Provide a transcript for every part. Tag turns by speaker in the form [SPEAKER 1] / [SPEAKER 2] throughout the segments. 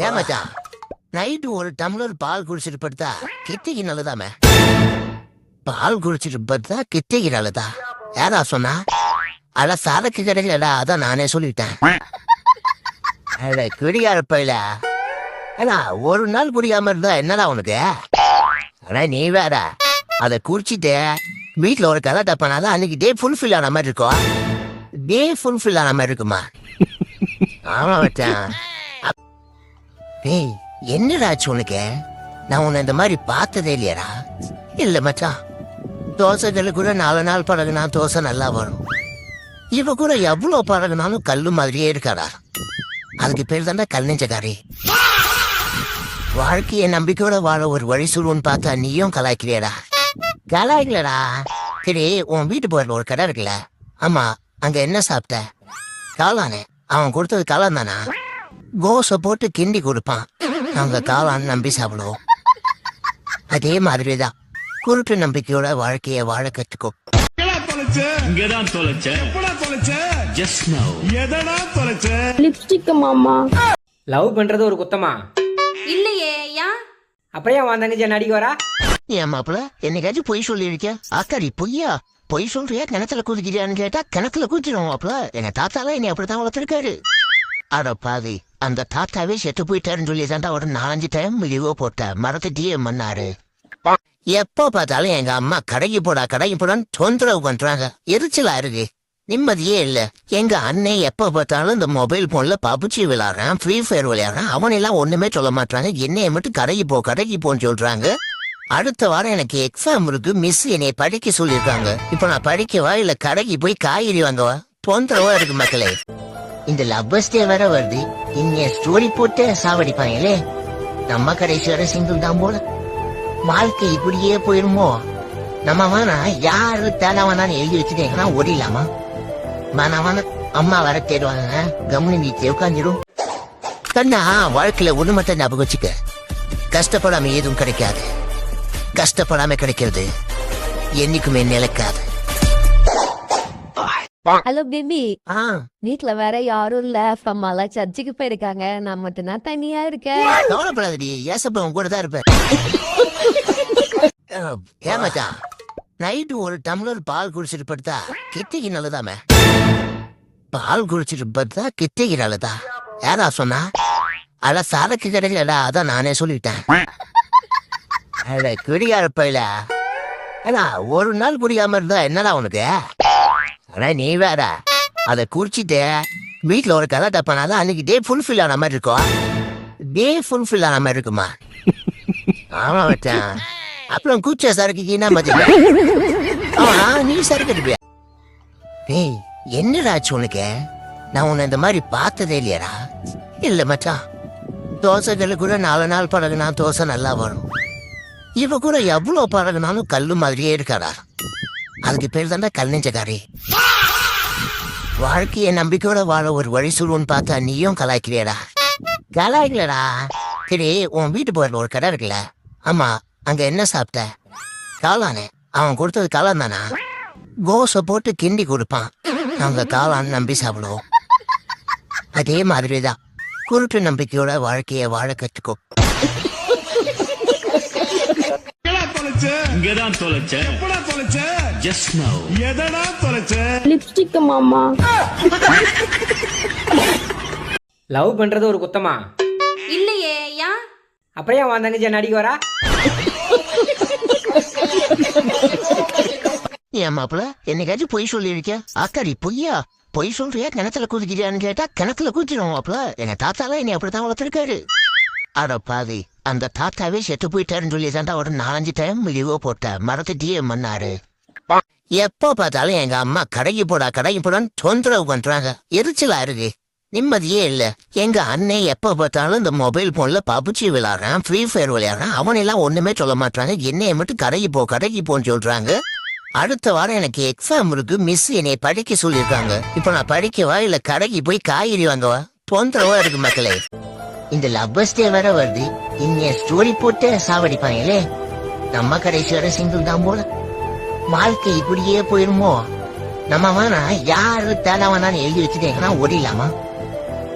[SPEAKER 1] ஏமாச்சா night ஒரு tumbler பால் குடிச்சிட்டு படுத்தா கிட்னிக்கு நல்லதாமே. பால் குடிச்சிட்டு படுத்தா கிட்னிக்கு நல்லதா? யாரா சொன்னா? அட சரக்கு கிடைக்கலடா, அதான் நானே சொல்லிட்டேன். அட குடியாரப்பையில ஏன்னா ஒரு நாள் குடிக்காம இருந்தா என்னடா உனக்கு? ஆனா நீ வேற அதை குடிச்சிட்டு வீட்டுல ஒரு கதை தப்பானாதான் அன்னைக்கு டே ஃபுல்ஃபில் ஆன மாதிரி இருக்கும். டே ஃபுல்ஃபில் ஆன மாதிரி இருக்குமா? ஆமா மச்சான். ஏய் என்னடா ஆச்சு உனக்கு? நான் உன்னை இந்த மாதிரி பார்த்ததே இல்லையாடா? இல்ல மச்சான், தோசைகள் கூட 4 நாள் பழகுனா தோசை நல்லா வரும். இவ கூட எவ்வளவு பழகுனாலும் கல்லு மாதிரியே இருக்காடா. அதுக்கு பேர் தானே கல் நெஞ்சக்காரி. வாழ்க்கையை நம்பிக்கையோட வாழ ஒரு வழி சொல்லுன்னு பார்த்தா நீயும் கலாய்க்கிறியடா. கலாய்க்கலடா. சரி, உன் வீட்டு போயிட ஒரு கடை இருக்குல்ல? ஆமா, அங்க என்ன சாப்பிட்ட? காளானே. அவன் கொடுத்தது காளான் தானா? கோசை போட்டு கிண்டி கொடுப்பான். நாங்க காளான் நம்பி சாப்பிடுவோம். அதே மாதிரிதான் குருட்டு நம்பிக்கையோட வாழ்க்கைய வாழ கத்துக்கோ.
[SPEAKER 2] லவ் பண்றது ஒரு குத்தமா?
[SPEAKER 3] இல்லையே. ஏன்?
[SPEAKER 2] அப்படியே உன் தங்கச்சி என்ன அடிக்க வரா?
[SPEAKER 1] ஏன் மாப்பிள என்னைக்காச்சும் பொய் சொல்லியிருக்கியா? ஆக்காரி பொய்யா? பொய் சொல்றியா? கிணத்துல குதிக்கிறியான்னு கேட்டா கிணத்துல குதிச்சிடும் மாப்பிள. எங்க தாத்தாலாம் என்னை அப்படித்தான் வளர்த்துருக்காரு. அட பாவி, அந்த தாத்தாவே செத்து போயிட்டாருன்னு சொல்லி தாண்டா ஒரு 4-5 டைம் லீவோ போட்ட மரத்துட்டியே மண்ணாரு. எப்போ பார்த்தாலும் எங்க அம்மா கடைக்கு போடான்னு தொந்தரவு பண்றாங்க. எரிச்சலா இருக்கு, நிம்மதியே இல்ல. எங்க அண்ணன் எப்ப பார்த்தாலும் இந்த மொபைல் போன்ல பப்ஜி விளையாடுறான், ஃப்ரீ ஃபயர் விளையாடுறான். அவனெல்லாம் ஒண்ணுமே சொல்ல மாட்டாங்க. என்னைய மட்டும் கடைக்கு போன்னு சொல்றாங்க. அடுத்த வாரம் எனக்கு எக்ஸாம் இருக்கு. மிஸ் என்னைய படிக்க சொல்லியிருக்காங்க. இப்ப நான் படிக்கவா இல்ல கடைக்கு போய் காய்கறி வாங்கவா? தொந்தரவா இருக்கு மக்களே. இந்த லவ்வர்ஸ் டே வேற வருது. இங்க ஸ்டோரி போட்டு சாவடிப்பாங்களே. நம்ம கடைசி வரை சிங்கிள் தான் போல. வாழ்க்கை இப்படியே போயிருமோ? நம்ம வேணா யாரு தேடாவானு எழுதி வச்சுட்டேங்கன்னா ஓடிடலாமா? வேணாவான அம்மா வர தேடுவாங்க. கம்முனு வீட்டுல உட்காந்துடும். கண்ணா, வாழ்க்கையில ஒண்ணு மட்டும் ஞாபகம் வச்சுக்க. கஷ்டப்படாம எதுவும் கிடைக்காது. கஷ்டப்படாம கிடைக்கிறது என்னைக்குமே நிலைக்காது.
[SPEAKER 3] Hello baby.
[SPEAKER 1] ஆ,
[SPEAKER 3] வீட்ல வேற யாரும் இல்ல. அம்மாலாம் சர்ச்சுக்கு போயிருக்காங்க. நான் மட்டும் தான் தனியா இருக்கேன்.
[SPEAKER 1] கவலைப்படாதடி, ஏசப்ப கூட தான் இருப்பேன். ஏமாச்சா நைட்டு ஒரு டம்ளர் பால் குடிச்சிட்டு படுத்தா கிட்னிக்கு நல்லதாமே. பால் குடிச்சிட்டு படுத்தா கிட்னிக்கு நல்லதா? யாரா சொன்னா? அட சரக்கு கிடைக்கலடா, அதான் நானே சொல்லிட்டேன். அட குடியாரப்பையில ஏன்னா ஒரு நாள் குடிக்காம இருந்தா என்னடா உனக்கு? ஆனா நீ வேற அதை குடிச்சிட்டு வீட்டுல ஒரு கதை தப்பானாதான் அன்னைக்கு டே ஃபுல்ஃபில் ஆன மாதிரி இருக்கும். டே ஃபுல்ஃபில் ஆன மாதிரி இருக்குமா? ஆமா மச்சான். அப்புறம் கூச்ச சரக்கு என்ன மதிப்பா? நீ சரக்கு இருப்பியா? ஏய் என்னடா ஆச்சு உனக்கு? நான் உன்னை இந்த மாதிரி பார்த்ததே இல்லையாடா? இல்ல மச்சான், தோசைகள் கூட 4 நாள் பழகுனா தோசை நல்லா வரும். இவ கூட எவ்வளவு பழகுனாலும் கல்லு மாதிரியே இருக்காடா. அதுக்கு பேர் தாண்டா கல் நெஞ்சக்காரி. வாழ்க்கையை நம்பிக்கையோட வாழ ஒரு வழி சொல்லுன்னு பார்த்தா நீயும் கலாய்க்கிறியடா. கலாய்க்கலடா. சரி, உன் வீட்டு போயிட ஒரு கடை இருக்குல்ல? ஆமா, அங்க என்ன சாப்பிட்ட? காளானே. அவன் கொடுத்தது காளான் தானா? கோசை போட்டு கிண்டி கொடுப்பான். நாங்க காளான் நம்பி சாப்பிடுவோம். அதே மாதிரிதான் குருட்டு நம்பிக்கையோட வாழ்க்கைய வாழ கத்துக்கோ.
[SPEAKER 2] லவ் பண்றது ஒரு குத்தமா?
[SPEAKER 3] இல்லையே. ஏன்?
[SPEAKER 2] அப்படியே உன் தங்கச்சி என்ன அடிக்க வரா?
[SPEAKER 1] ஏன் மாப்பிள என்னைக்காச்சும் பொய் சொல்லியிருக்கியா? ஆக்காரி பொய்யா? பொய் சொல்றியா? கிணத்துல குதிக்கிறியான்னு கேட்டா கிணத்துல குதிச்சிடும் மாப்பிள. எங்க தாத்தாலாம் என்னை அப்படித்தான் வளர்த்துருக்காரு. அட பாவி, அந்த தாத்தாவே செத்து போயிட்டாருன்னு சொல்லி தாண்டா ஒரு 4-5 டைம் லீவோ போட்ட மரத்துட்டியே மண்ணாரு. எப்போ பார்த்தாலும் எங்க அம்மா கடைக்கு போடான்னு தொந்தரவு பண்றாங்க. எரிச்சலா இருக்கு, நிம்மதியே இல்ல. எங்க அண்ணன் எப்ப பார்த்தாலும் இந்த மொபைல் போன்ல பப்ஜி விளையாடுறான், ஃப்ரீ ஃபயர் விளையாடுறான். அவனெல்லாம் ஒண்ணுமே சொல்ல மாட்டாங்க. என்னைய மட்டும் கடைக்கு போன்னு சொல்றாங்க. அடுத்த வாரம் எனக்கு எக்ஸாம் இருக்கு. மிஸ் என்னைய படிக்க சொல்லியிருக்காங்க. இப்ப நான் படிக்கவா இல்ல கடைக்கு போய் காய்கறி வாங்கவா? தொந்தரவா இருக்கு மக்களே. இந்த லவ்வர்ஸ் டே வேற வருது. இங்க ஸ்டோரி போட்டு சாவடிப்பாங்களே. நம்ம கடைசி வரை சிங்கிள் தான் போல. வாழ்க்கை இப்படியே போயிருமோ? நம்ம வேணா யாரு தேடாவானு எழுதி வச்சுட்டேங்கன்னா ஓடிடலாமா?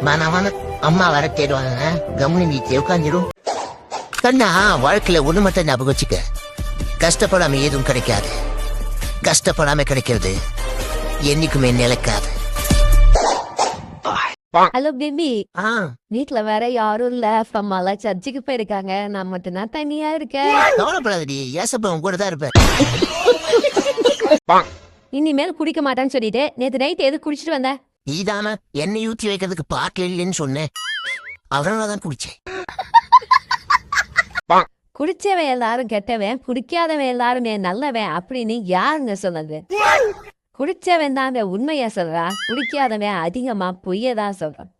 [SPEAKER 1] வேணாவான அம்மா வர தேடுவாங்க, கம்முனி வீட்டில் உட்காந்துரும். கண்ணா, வாழ்க்கையில ஒண்ணு மட்டும் ஞாபகம் வச்சுக்க, கஷ்டப்படாம எதுவும் கிடைக்காது, கஷ்டப்படாம கிடைக்கிறது என்னைக்குமே நிலைக்காது.
[SPEAKER 3] ஹலோ பேபி,
[SPEAKER 1] ஆ,
[SPEAKER 3] வீட்ல வேற யாரும் இல்ல, அம்மாலாம் சர்ச்சுக்கு போயிருக்காங்க, நான் மட்டும்தான் தனியா இருக்கேன்.
[SPEAKER 1] கவலைப்படாதடி, ஏசப்பா உன் கூட தான் இருப்பேன்.
[SPEAKER 3] இனிமேல் குடிக்க மாட்டேன்னு சொல்லிட்டு நேத்து நைட் எது குடிச்சிட்டு வந்த?
[SPEAKER 1] நீதானா எண்ணெய் ஊத்தி வைக்கிறதுக்கு பாட்டில் இல்லைன்னு சொன்னேன், அதனாலதான் குடிச்சேன்.
[SPEAKER 3] குடிச்சவன் எல்லாரும் கெட்டவன், குடிக்காதவன் எல்லாருமே நல்லவன் அப்படின்னு யாருங்க சொன்னது? குடிச்சவன் தான் உண்மையா சொல்றான், குடிக்காதவன் அதிகமா பொய்யதான் சொல்றான்.